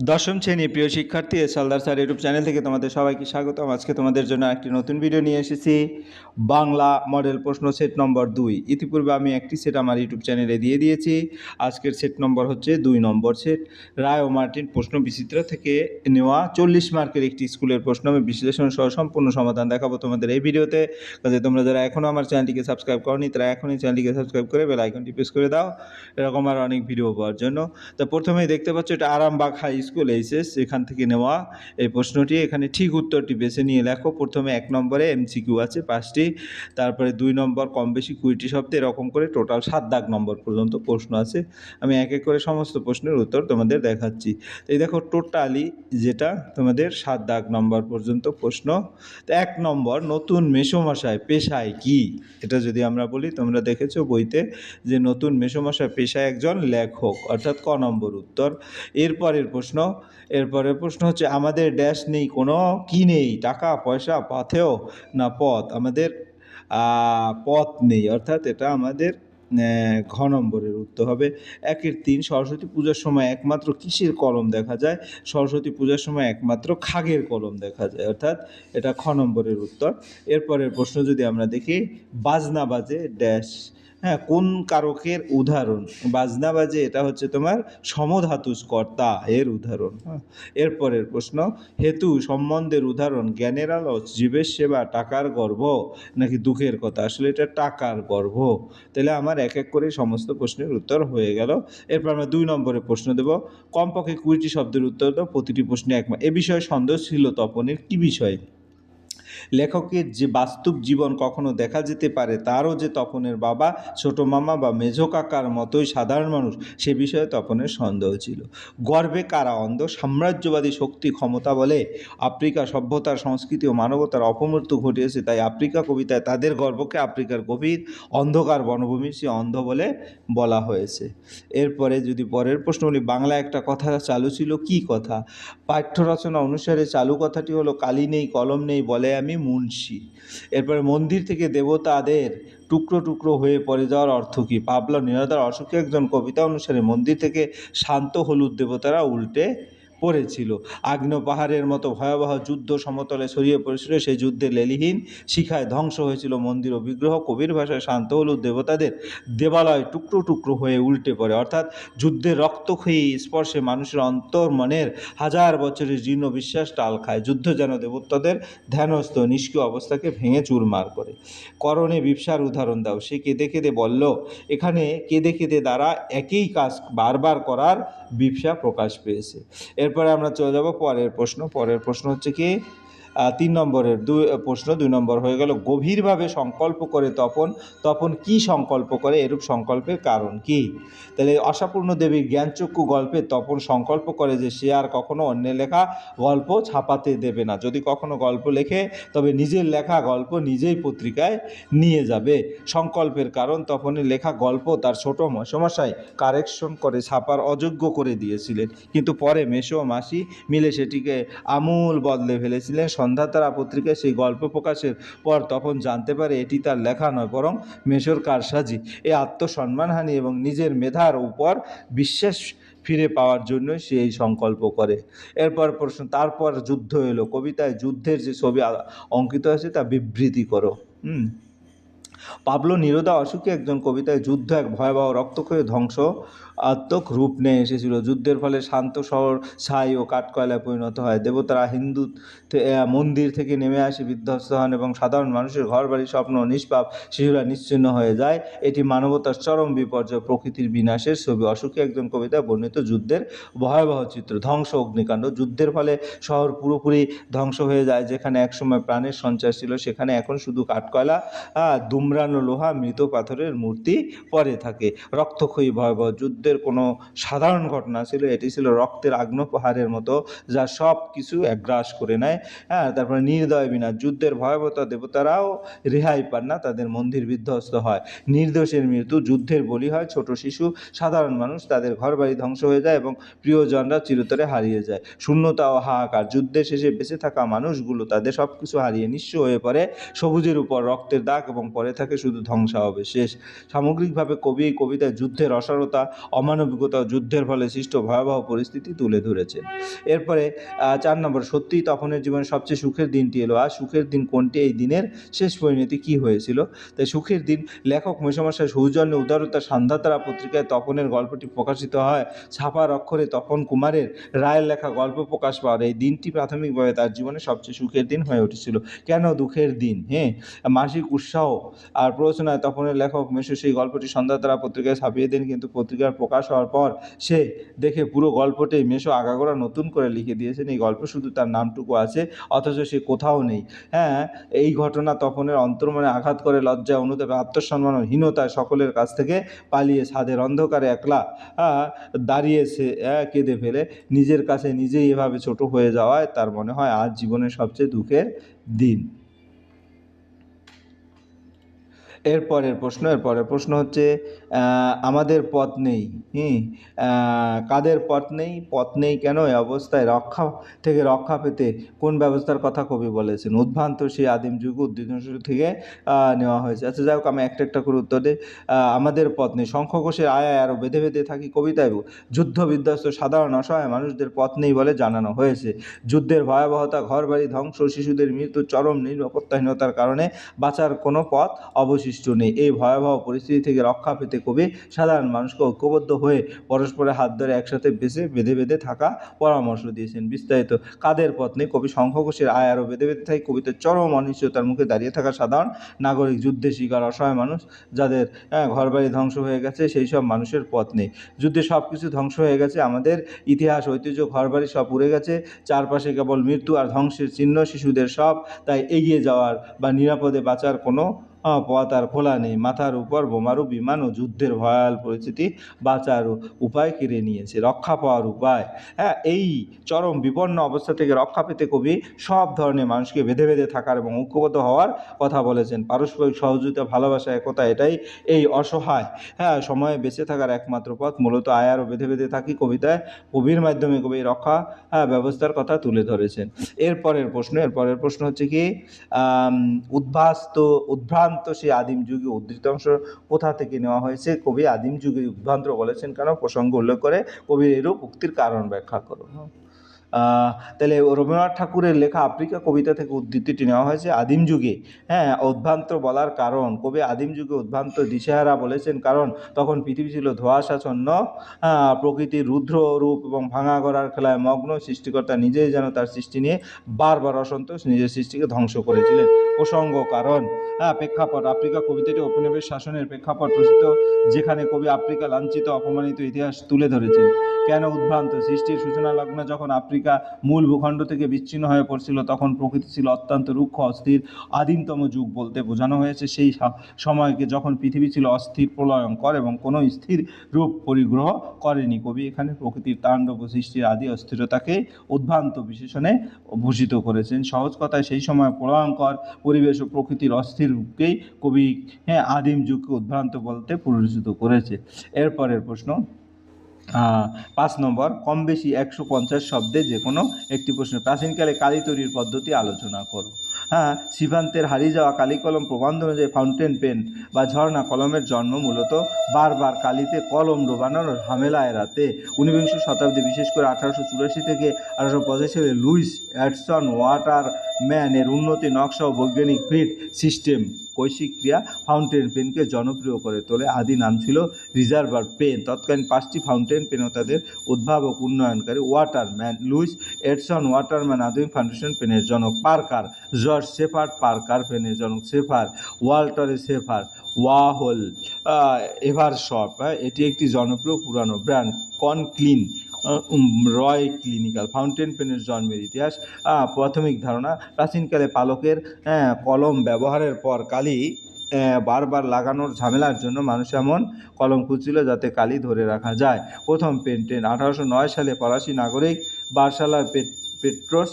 দশম শ্রেণী প্রিয় শিক্ষার্থী সালদার স্যার ইউটিউব চ্যানেল থেকে তোমাদের সবাইকে স্বাগতম। আজকে তোমাদের জন্য একটি নতুন ভিডিও নিয়ে এসেছি, বাংলা মডেল প্রশ্ন সেট নম্বর 2। ইতিপূর্বে আমি একটি সেট আমার ইউটিউব চ্যানেলে দিয়ে দিয়েছি। আজকের সেট নম্বর হচ্ছে 2 নম্বর সেট। রায় ও মার্টিন প্রশ্ন বিচিত্র থেকে নেওয়া 40 মার্কের একটি স্কুলের প্রশ্ন আমি বিশ্লেষণ সহ সম্পূর্ণ সমাধান দেখাবো তোমাদের এই ভিডিওতে। কাজে তোমরা যারা এখনও আমার চ্যানেলটিকে সাবস্ক্রাইব করনি তারা এখনই চ্যানেলটিকে সাবস্ক্রাইব করে বেল আইকনটি প্রেস করে দাও এরকম আর অনেক ভিডিও পাওয়ার জন্য। তো প্রথমেই দেখতে পাচ্ছ এটা আরামবাগ হাই স্কুল এইচএস, এখান থেকে নেওয়া এই প্রশ্নটি। এখানে ঠিক উত্তরটি বেছে নিয়ে লেখো। প্রথমে 1 নম্বরে এমসিকিউ আছে 5টি, তারপরে 2 নম্বর কম বেশি 20টি শব্দ, এরকম করে টোটাল 7 দাগ নম্বর পর্যন্ত প্রশ্ন আছে। আমি এক এক করে সমস্ত প্রশ্নের উত্তর তোমাদের দেখাচ্ছি। তো এই দেখো টোটালি যেটা তোমাদের 7 দাগ নম্বর পর্যন্ত প্রশ্ন। তো 1 নম্বর, নতুন মেসোমশাই পেশায় কি? এটা যদি আমরা বলি, তোমরা দেখেছো বইতে যে নতুন মেসোমশাই পেশায় একজন লেখক, অর্থাৎ ক নম্বর উত্তর। এরপরের প্রশ্ন হচ্ছে আমাদের ড্যাশ নেই কোনো কি নেই, টাকা পয়সা পাথেয় না পথ? আমাদের পথ নেই, অর্থাৎ এটা আমাদের ঘ নম্বরের উত্তর হবে। 1-3 সরস্বতী পূজার সময় একমাত্র কিসের কলম দেখা যায়? সরস্বতী পূজার সময় একমাত্র খাগের কলম দেখা যায়, অর্থাৎ এটা খ নম্বরের উত্তর। এরপরের প্রশ্ন যদি আমরা দেখি, বাজনা বাজে ড্যাশ, হ্যাঁ, কোন কারকের উদাহরণ? বাজনা বাজে এটা হচ্ছে তোমার সমধাতুষ কর্তা এর উদাহরণ। হ্যাঁ, এরপরের প্রশ্ন, হেতু সম্বন্ধের উদাহরণ জ্ঞানের আলো, জীবের সেবা, টাকার গর্ভ নাকি দুঃখের কথা? আসলে এটা টাকার গর্ভ। তাহলে আমার এক এক করে সমস্ত প্রশ্নের উত্তর হয়ে গেল। এরপর আমরা 2 নম্বরের প্রশ্ন দেব। কমপক্ষে 20টি শব্দের উত্তর দাও, প্রতিটি প্রশ্নে একমত। এ বিষয়ে সন্দেহ ছিল তপনের, কি বিষয়? লেখকের যে বাস্তব জীবন কখনো দেখা যেতে পারে, তারও যে তপনের বাবা, ছোটো মামা বা মেঝো কাকার মতোই সাধারণ মানুষ, সে বিষয়ে তপনের সন্দেহ ছিল। গর্বে কারা অন্ধ? সাম্রাজ্যবাদী শক্তি ক্ষমতা বলে আফ্রিকা সভ্যতার সংস্কৃতি ও মানবতার অপমৃত্যু ঘটিয়েছে, তাই আফ্রিকা কবিতায় তাদের গর্বকে আফ্রিকার গভীর অন্ধকার বনভূমির সে অন্ধ বলে বলা হয়েছে। এরপরে যদি পরের প্রশ্ন বলি, বাংলা একটা কথা চালু ছিল, কি কথা? পাঠ্য রচনা অনুসারে চালু কথাটি হলো, কালি নেই কলম নেই বলে আমি মুন্সি। এরপরে মন্দির থেকে দেবতাদের টুকরো টুকরো হয়ে পড়ে যাওয়ার অর্থ কী? পাবলো নেরুদার অসুখী একজন কবিতা অনুসারে মন্দির থেকে শান্ত হলুদ দেবতারা উল্টে পড়েছিল। আগ্নেয় পাহাড়ের মতো ভয়াবহ যুদ্ধ সমতলে ছড়িয়ে পড়েছিল, সেই যুদ্ধে লেলিহীন শিখায় ধ্বংস হয়েছিল মন্দির ও বিগ্রহ। কবির ভাষায় শান্ত হলুদ দেবতাদের দেবালয় টুকরো টুকরো হয়ে উল্টে পড়ে, অর্থাৎ যুদ্ধের রক্তক্ষয়ী স্পর্শে মানুষের অন্তর মনের হাজার বছরের জীর্ণ বিশ্বাস টাল খায়। যুদ্ধ যেন দেবতাদের ধ্যানস্থ নিষ্ক্রিয় অবস্থাকে ভেঙে চুরমার করে। করণে বিপসার উদাহরণ দাও। সে কেঁদে কেঁদে বলল। এখানে কেঁদে কেঁদে দ্বারা একই কাজ বারবার করার বিপসা প্রকাশ পেয়েছে। এরপরে আমরা চলে যাব পরের প্রশ্ন হচ্ছে কি 3 নম্বরের প্রশ্ন 2 নম্বর হয়ে গেল। গভীরভাবে সংকল্প করে তপন কি সংকল্প করে? এরূপ সংকল্পের কারণ কি? তাহলে আশাপূর্ণ দেবীর জ্ঞানচক্ষু গল্পে তপন সংকল্প করে যে সে আর কখনো অন্যের লেখা গল্প ছাপাতে দেবে না। যদি কখনো গল্প লেখে তবে নিজের লেখা গল্প নিজেই পত্রিকায় নিয়ে যাবে। সংকল্পের কারণ, তপনের লেখা গল্প তার ছোট মেসোমশাই কারেকশন করে ছাপার অযোগ্য করে দিয়েছিলেন, কিন্তু পরে মেসো ও মাসি মিলে সেটিকে আমূল বদলে ফেলেছিলেন। সন্ধ্যাতারা পত্রিকায় সেই গল্প প্রকাশের পর তপন জানতে পারে এটি তার লেখা নয়, বরং মেসোর কারসাজি। এই আত্মসম্মানহানি এবং নিজের মেধার উপর বিশ্বাস ফিরে পাওয়ার জন্য সে এই সংকল্প করে। এরপর প্রশ্ন, তারপর যুদ্ধ এলো। কবিতায় যুদ্ধের যে ছবি অঙ্কিত আছে তা বিবৃতি করো। পাবলো নেরুদা অসুখী একজন কবিতায় যুদ্ধ এক ভয়াবহ রক্তক্ষয়ী ধ্বংসাত্মক রূপ নিয়ে এসেছিল। যুদ্ধের ফলে শান্ত শহর ছাই ও কাঠকয়লায় পরিণত হয়। দেবতারা হিন্দু মন্দির থেকে নেমে আসে, বিধ্বস্ত হন এবং সাধারণ মানুষের ঘরবাড়ি, স্বপ্ন, নিষ্পাপ শিশুরা নিশ্চিহ্ন হয়ে যায়। এটি মানবতার চরম বিপর্যয়, প্রকৃতির বিনাশের ছবি। অসুখী একজন কবিতায় বর্ণিত যুদ্ধের ভয়াবহ চিত্র, ধ্বংস, অগ্নিকাণ্ড। যুদ্ধের ফলে শহর পুরোপুরি ধ্বংস হয়ে যায়। যেখানে একসময় প্রাণের সঞ্চার ছিল সেখানে এখন শুধু কাঠকয়লা, দুমড়ানো লোহা, মৃত পাথরের মূর্তি পড়ে থাকে। রক্তক্ষয়ী ভয়াবহ যুদ্ধের কোনো সাধারণ ঘটনা ছিল, এটি ছিল রক্তের আগ্নেয় পাহাড়ের মতো, যা সব কিছু একগ্রাস করে নেয়। তারপরে নির্দয় বিনাশ, যুদ্ধের ভয়াবহতা, দেবতারাও রেহাই পান না, তাদের মন্দির বিধ্বস্ত হয়। নির্দোষের মৃত্যু, যুদ্ধের বলি হয় ছোট শিশু, সাধারণ মানুষ, তাদের ঘরবাড়ি ধ্বংস হয়ে যায় এবং প্রিয়জনরা চিরতরে হারিয়ে যায়। শূন্যতা ও হাহাকার, যুদ্ধের শেষে বেঁচে থাকা মানুষগুলো তাদের সব কিছু হারিয়ে নিঃস্ব হয়ে পড়ে। সবুজের উপর রক্তের দাগ এবং পরে থাকে শুধু ধ্বংসাবশেষ। সামগ্রিকভাবে কবি এই কবিতায় যুদ্ধের অসারতা, অমানবিকতা ও যুদ্ধের ফলে সৃষ্ট ভয়াবহ পরিস্থিতি তুলে ধরেছেন। এরপরে 4 নম্বর, সত্যিই তপনের জীবনে সবচেয়ে সুখের দিনটি এলো। আর সুখের দিন কোনটি? এই দিনের শেষ পরিণতি কী হয়েছিল? তাই সুখের দিন, লেখক মেসোমশাই সৌজন্যে উদারতা সান্ধ্যতারা পত্রিকায় তপনের গল্পটি প্রকাশিত হয়। ছাপার অক্ষরে তপন কুমারের রায়ের লেখা গল্প প্রকাশ পাওয়ার এই দিনটি প্রাথমিকভাবে তার জীবনে সবচেয়ে সুখের দিন হয়ে উঠেছিল। কেন দুঃখের দিন? মাসিক উৎসাহ আর প্ররোচনায় তপনের লেখক মেসো সেই গল্পটি সন্ধ্যাতারা পত্রিকায় ছাপিয়ে দেন, কিন্তু পত্রিকার প্রকাশ হওয়ার পর সে দেখে পুরো গল্পটাই মেসো আগাগোড়া নতুন করে লিখে দিয়েছেন। এই গল্প শুধু তার নামটুকু আছে, অথচ সে কোথাও নেই। এই ঘটনা তপনের অন্তর্মনে আঘাত করে। লজ্জায়, অনুতাপে, আত্মসম্মান ও হীনতায় সকলের কাছ থেকে পালিয়ে ছাদের অন্ধকারে একলা দাঁড়িয়েছে কেঁদে ফেলে। নিজের কাছে নিজেই এভাবে ছোট হয়ে যাওয়ায় তার মনে হয় আজ জীবনের সবচেয়ে দুঃখের দিন। এরপরের প্রশ্ন হচ্ছে আমাদের পথ নেই। কাদের পথ নেই? পথ নেই কেন? এই অবস্থায় রক্ষা পেতে কোন ব্যবস্থার কথা কবি বলেছেন? উদ্ভ্রান্ত সেই আদিম যুগ উদ্দীপন থেকে নেওয়া হয়েছে। আচ্ছা, যাই হোক, আমি একটা করে উত্তর দিই। আমাদের পথ নেই। শঙ্খ ঘোষের আয় আরও বেঁধে বেঁধে থাকি কবিতায় যুদ্ধ বিধ্বস্ত সাধারণ অসহায় মানুষদের পথ নেই বলে জানানো হয়েছে। যুদ্ধের ভয়াবহতা, ঘরবাড়ি ধ্বংস, শিশুদের মৃত্যু, চরম নিরাপত্তাহীনতার কারণে বাঁচার কোনো পথ অবশিষ্ট নেই। এই ভয়াবহ পরিস্থিতি থেকে রক্ষা পেতে কবি সাধারণ মানুষকে ঐক্যবদ্ধ হয়ে পরস্পরের হাত ধরে একসাথে বেঁধে বেঁধে থাকা পরামর্শ দিয়েছেন। বিস্তারিত। কাদের পথ নেই? কবি শঙ্খ ঘোষের আয় আরও বেঁধে বেঁধে থাকে কবিতার চরম অনিশ্চয়তার মুখে দাঁড়িয়ে থাকা সাধারণ নাগরিক, যুদ্ধে শিকার অসহায় মানুষ, যাদের ঘরবাড়ি ধ্বংস হয়ে গেছে, সেই সব মানুষের পথ নেই। যুদ্ধে সব কিছু ধ্বংস হয়ে গেছে, আমাদের ইতিহাস, ঐতিহ্য, ঘরবাড়ি সব উড়ে গেছে, চারপাশে কেবল মৃত্যু আর ধ্বংসের চিহ্ন, শিশুদের সব। তাই এগিয়ে যাওয়ার বা নিরাপদে বাঁচার কোনো পথ আর খোলা নেই। মাথার উপর বোমারু বিমান ও যুদ্ধের ভয়াল পরিস্থিতি বাঁচার উপায় কেড়ে নিয়েছে, রক্ষা পাওয়ার উপায়। এই চরম বিপন্ন অবস্থা থেকে রক্ষা পেতে কবি সব ধরনের মানুষকে বেঁধে বেঁধে থাকার এবং ঐক্যবদ্ধ হওয়ার কথা বলেছেন। পারস্পরিক সহযোগিতা, ভালোবাসা, একতা, এটাই এই অসহায় সময়ে বেঁচে থাকার একমাত্র পথ। মূলত আয় আরও বেঁধে বেঁধে থাকি কবিতায় কবির মাধ্যমে কবি রক্ষা ব্যবস্থার কথা তুলে ধরেছেন। এরপরের প্রশ্ন হচ্ছে কি, উদ্ভ্রান্ত সেই আদিম যুগে উদ্ধৃতাংশ কোথা থেকে নেওয়া হয়েছে? কবি আদিম যুগে উদ্ভ্রান্ত বলেছেন কেন? প্রসঙ্গ উল্লেখ করে কবির এরূপ উক্তির কারণ ব্যাখ্যা করো। তাহলে রবীন্দ্রনাথ ঠাকুরের লেখা আফ্রিকা কবিতা থেকে উদ্ধৃতিটি নেওয়া হয়েছে। আদিম যুগে উদ্ভ্রান্ত বলার কারণ, কবি আদিম যুগে উদ্ভ্রান্ত দিশেহারা বলেছেন কারণ তখন পৃথিবী ছিল ধোঁয়াশাচ্ছন্ন, প্রকৃতির রুদ্র রূপ এবং ভাঙা গড়ার খেলায় মগ্ন। সৃষ্টিকর্তা নিজেই যেন তার সৃষ্টি নিয়ে বারবার অসন্তোষ, নিজের সৃষ্টিকে ধ্বংস করেছিলেন। প্রসঙ্গ, কারণ, প্রেক্ষাপট। আফ্রিকা কবিতাটি উপনিবেশ শাসনের প্রেক্ষাপট রচিত, যেখানে কবি আফ্রিকা লাঞ্ছিত, অপমানিত ইতিহাস তুলে ধরেছেন। কেন উদ্ভ্রান্ত? সৃষ্টির সূচনা লগ্ন যখন আফ্রিকা মূল ভূখণ্ড থেকে বিচ্ছিন্ন হয়ে পড়ছিল, তখন প্রকৃতি ছিল অত্যন্ত রুক্ষ, অস্থির। আদিমতম যুগ বলতে বোঝানো হয়েছে সেই সময়কে যখন পৃথিবী ছিল অস্থির, প্রলয়ঙ্কর এবং কোনো স্থির রূপ পরিগ্রহ করেনি। কবি এখানে প্রকৃতির তাণ্ডব ও সৃষ্টির আদি অস্থিরতাকে উদ্ভ্রান্ত বিশেষণে ভূষিত করেছেন। সহজ কথায়, সেই সময় প্রলয়ঙ্কর পরিবেশ ও প্রকৃতির অস্থির রূপকেই কবি আদিম যুগকে উদ্ভ্রান্ত বলতে পরিচিত করেছে। এরপরের প্রশ্ন 5 নম্বর, কম বেশি 150 শব্দে যে কোনো একটি প্রশ্ন। প্রাচীনকালে কালি তৈরির পদ্ধতি আলোচনা করো। শিবান্তের হারিয়ে যাওয়া কালি কলম প্রবন্ধ অনুযায়ী ফাউন্টেন পেন বা ঝর্ণা কলমের জন্ম মূলত বারবার কালিতে কলম ডোবানোর ঝামেলা এড়াতে। 19বিংশ শতাব্দী, বিশেষ করে 1884 থেকে 1885 সালে লুইস এডসন ওয়াটারম্যানের উন্নতি নকশা ও বৈজ্ঞানিক ফিট সিস্টেম কৈশিক ক্রিয়া ফাউন্টেন পেনকে জনপ্রিয় করে তোলে। আদি নাম ছিল রিজার্ভার পেন। তৎকালীন 5টি ফাউন্টেন পেন ও তাদের উদ্ভাবক উন্নয়নকারী। ওয়াটারম্যান, লুইস এডসন ওয়াটারম্যান আধুনিক ফাউন্টেন পেনের জনক। পার্কার, জর্জ শেফার্ড পার্কার পেনের জনক। Sheaffer, Walter Sheaffer. Wahl, Eversharp, এটি একটি জনপ্রিয় পুরানো brand. Conklin, Roy clinical. Fountain পেনের জন্মের ইতিহাস। প্রাথমিক ধারণা, প্রাচীনকালে পালকের কলম ব্যবহারের পর কালি বারবার লাগানোর ঝামেলার জন্য মানুষ এমন কলম খুঁজছিল যাতে কালি ধরে রাখা যায়। প্রথম পেনটেন 1809 সালে ফরাসি নাগরিক বার্সালার পেট্রোস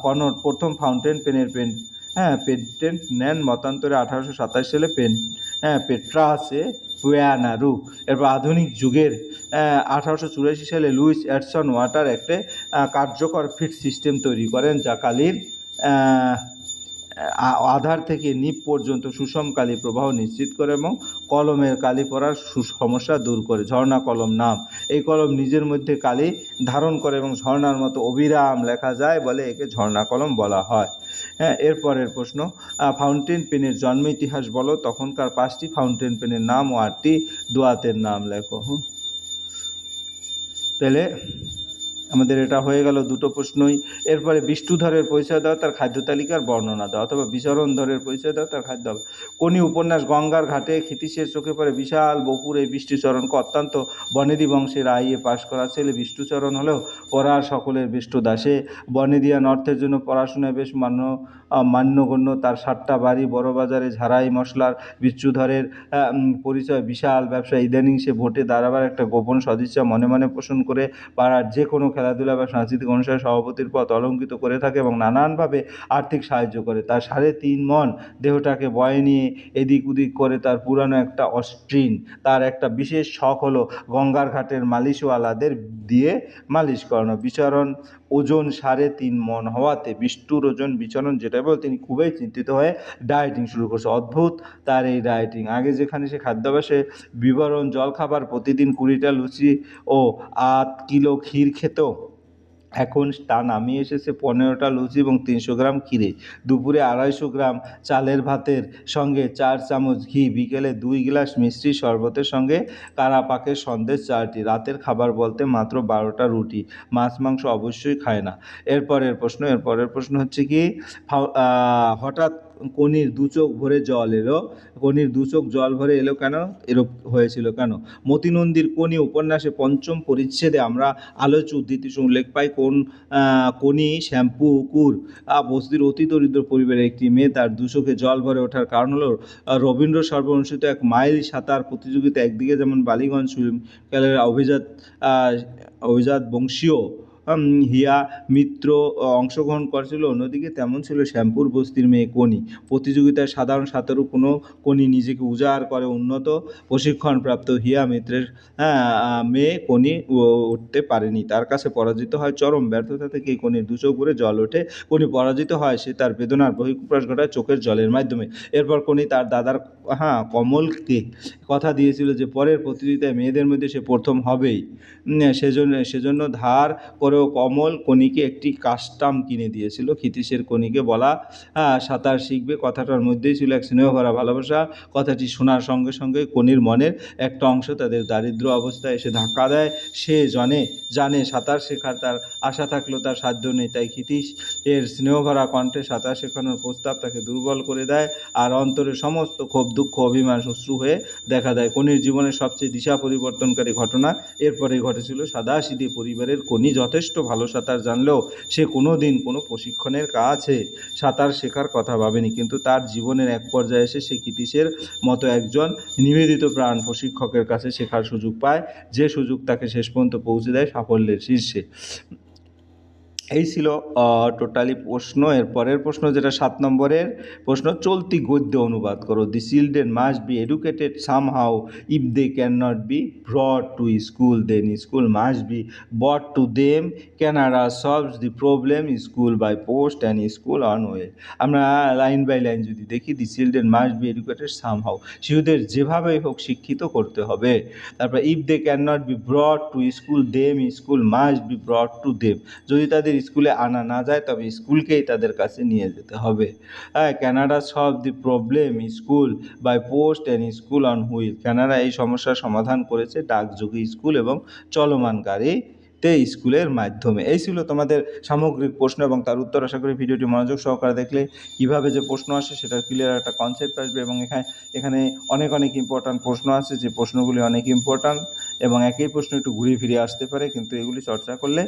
কনট প্রথম ফাউন্টেন পেনের পেটেন্ট নেন। মতান্তরে 1827 সালে পেট্রাসে পুয়ানারু। এরপর আধুনিক যুগের 1884 সালে লুইস এডসন ওয়াটার একটা কার্যকর ফিট সিস্টেম তৈরি করেন, যা কালির আধার থেকে নিপ পর্যন্ত সুষম কালি প্রবাহ নিশ্চিত করে এবং কলমের কালি পড়ার সমস্যা দূর করে। ঝর্ণা কলম নাম, এই কলম নিজের মধ্যে কালি ধারণ করে এবং ঝর্ণার মতো অবিরাম লেখা যায় বলে একে ঝর্ণা কলম বলা হয়। হ্যাঁ, এরপরের প্রশ্ন, ফাউন্টেন পেনের জন্ম ইতিহাস বলো। তখনকার 5টি ফাউন্টেন পেনের নাম ও 8টি দোয়াতের নাম লেখো। তাহলে আমাদের এটা হয়ে গেল দুটো প্রশ্নই। এরপরে বিষ্ণুধরের পরিচয় দাও, তার খাদ্য তালিকার বর্ণনা দাও, অথবা বিচরণধরের পরিচয় দাও, তার খাদ্য। কোনি উপন্যাস গঙ্গার ঘাটে ক্ষিতীশের চোখে পড়ে বিশাল বপুর এই বিষ্ণুচরণকে অত্যন্ত বনেদি বংশের আইয়ে পাশ করা ছেলে বিষ্ণুচরণ হলেও পড়ার সকলের বিষ্ণুদা। সে বনেদিয়ান অর্থের জন্য পড়াশোনায় বেশ মান্যগণ্য। তার 7টা বাড়ি, বড় বাজারে ঝাড়াই মশলার বিষ্ণুধরের পরিচয় বিশাল ব্যবসা। ইদানিং সে ভোটে দাঁড়াবার একটা গোপন সদিচ্ছা মনে মনে পোষণ করে পাড়ার যে কোনো খেলাধুলা বা সাংস্কৃতিক অনুষ্ঠানে সভাপতির পদ অলঙ্কৃত করে থাকে এবং নানানভাবে আর্থিক সাহায্য করে। তার 3.5 মণ দেহটাকে বয়ে নিয়ে এদিক ওদিক করে তার পুরানো একটা অস্ট্রিন। তার একটা বিশেষ শখ হলো গঙ্গার ঘাটের মালিশওয়ালাদের দিয়ে মালিশ করানো। বিচরণ ওজন 3.5 মণ হওয়াতে বিষ্টুর ওজন বিচরণ যেটা বল, তিনি খুবই চিন্তিত হয়ে ডায়েটিং শুরু করছে। অদ্ভুত তার এই ডায়েটিং। আগে যেখানে সে খাদ্যাভ্যাসে বিবরণ জলখাবার প্রতিদিন 20টা লুচি ও 8 কিলো ক্ষীর খেত, এখন তা নামিয়ে এসেছে 15টা লুচি এবং 300 গ্রাম ক্ষীরে। দুপুরে 250 গ্রাম চালের ভাতের সঙ্গে 4 চামচ ঘি, বিকেলে 2 গ্লাস মিষ্টি শরবতের সঙ্গে কারা পাকের সন্দেশ 4টি। রাতের খাবার বলতে মাত্র 12টা রুটি, মাছ মাংস অবশ্যই খায় না। এরপরের প্রশ্ন হচ্ছে কি, হঠাৎ কনির 2 চোখ ভরে জল এলো। কনির 2 চোখ জল ভরে এলো কেন? এরূপ হয়েছিল কেন? মতিনন্দীর কনি উপন্যাসে 5ম পরিচ্ছেদে আমরা আলোচ্য উদ্ধৃতি উল্লেখ পাই। কনি শ্যামপুকুর বস্তির অতি দরিদ্র পরিবারের একটি মেয়ে। তার 2 চোখে জল ভরে ওঠার কারণ হলো রবীন্দ্র সর্ব অনুষ্ঠিত 1 মাইল সাঁতার প্রতিযোগিতা। একদিকে যেমন বালিগঞ্জ সুইমিংপুলের অভিজাত বংশীয় হিয়া মিত্র অংশগ্রহণ করেছিল, অন্যদিকে তেমন ছিল শ্যামপুর বস্তির মেয়ে কনি। প্রতিযোগিতায় সাধারণ সাঁতারু কোনো কনি নিজেকে উজাড় করে উন্নত প্রশিক্ষণপ্রাপ্ত হিয়া মিত্রের মেয়ে কনি উঠতে পারেনি। তার কাছে পরাজিত হয়। চরম ব্যর্থতা থেকে কনির 2 চোখ ভরে জল ওঠে। কনি পরাজিত হয়, সে তার বেদনার বহিঃপ্রকাশ ঘটায় চোখের জলের মাধ্যমে। এরপর কনি তার দাদার কমলকে কথা দিয়েছিল যে পরের প্রতিযোগিতায় মেয়েদের মধ্যে সে প্রথম হবেই। সেজন্য ধার করেও কমল কনিকে একটি কাস্টাম কিনে দিয়েছিল। ক্ষিতীশের কনিকে বলা সাঁতার শিখবে কথাটার মধ্যেই ছিল এক স্নেহভরা ভালোবাসা। কথাটি শোনার সঙ্গে সঙ্গে কনির মনের একটা অংশ তাদের দারিদ্র অবস্থায় এসে ধাক্কা দেয়। সে জানে সাঁতার শেখার তার আশা থাকলেও তার সাধ্য নেই। তাই ক্ষিতীশ এর স্নেহভরা কণ্ঠে সাঁতার শেখানোর প্রস্তাব তাকে দুর্বল করে দেয়, আর অন্তরে সমস্ত ক্ষোভ দুঃখ অভিমান অশ্রু হয়ে দেখা দেয়। কনির জীবনের সবচেয়ে দিশা পরিবর্তনকারী ঘটনা এরপরেই ঘটেছিল। সাদাসিধে পরিবারের কনি যথেষ্ট ভালো সাঁতার জানলেও সে কোনো দিন কোনো প্রশিক্ষণের কাছে সাঁতার শেখার কথা ভাবেনি। কিন্তু তার জীবনের এক পর্যায়ে এসে সে ক্ষিতীশের মতো একজন নিবেদিত প্রাণ প্রশিক্ষকের কাছে শেখার সুযোগ পায়, যে সুযোগ তাকে শেষ পর্যন্ত পৌঁছে দেয় সাফল্যের শীর্ষে। এই ছিল টোটালি প্রশ্ন। এর পরের প্রশ্ন যেটা 7 নম্বরের প্রশ্ন, চলতি গদ্য অনুবাদ করো। The children must be educated somehow if they can not be brought to school, then school must be brought to them. Canada solves the problem school by post and school on way. আমরা line by line যদি দেখি, the children must be educated somehow, শিশুদের যেভাবেই হোক শিক্ষিত করতে হবে। তারপর if they can not be brought to school, then school must be brought to them, যদি তাদের স্কুলে আনা না যায় তবে স্কুলকেই তাদের কাছে নিয়ে যেতে হবে। Canada solve the problem school by post and school on wheel, Canada এই সমস্যার সমাধান করেছে ডাকযোগে স্কুল এবং চলমান গাড়িতে স্কুলের মাধ্যমে। এই ছিল তোমাদের সামগ্রিক প্রশ্ন এবং তার উত্তর। আশা করি ভিডিওটি মনোযোগ সহকারে দেখলে কীভাবে যে প্রশ্ন আসে সেটার ক্লিয়ার একটা কনসেপ্ট আসবে, এবং এখানে অনেক ইম্পর্ট্যান্ট প্রশ্ন আছে, যে প্রশ্নগুলি অনেক ইম্পর্ট্যান্ট এবং একই প্রশ্ন একটু ঘুরিয়ে ফিরে আসতে পারে, কিন্তু এগুলি চর্চা করলে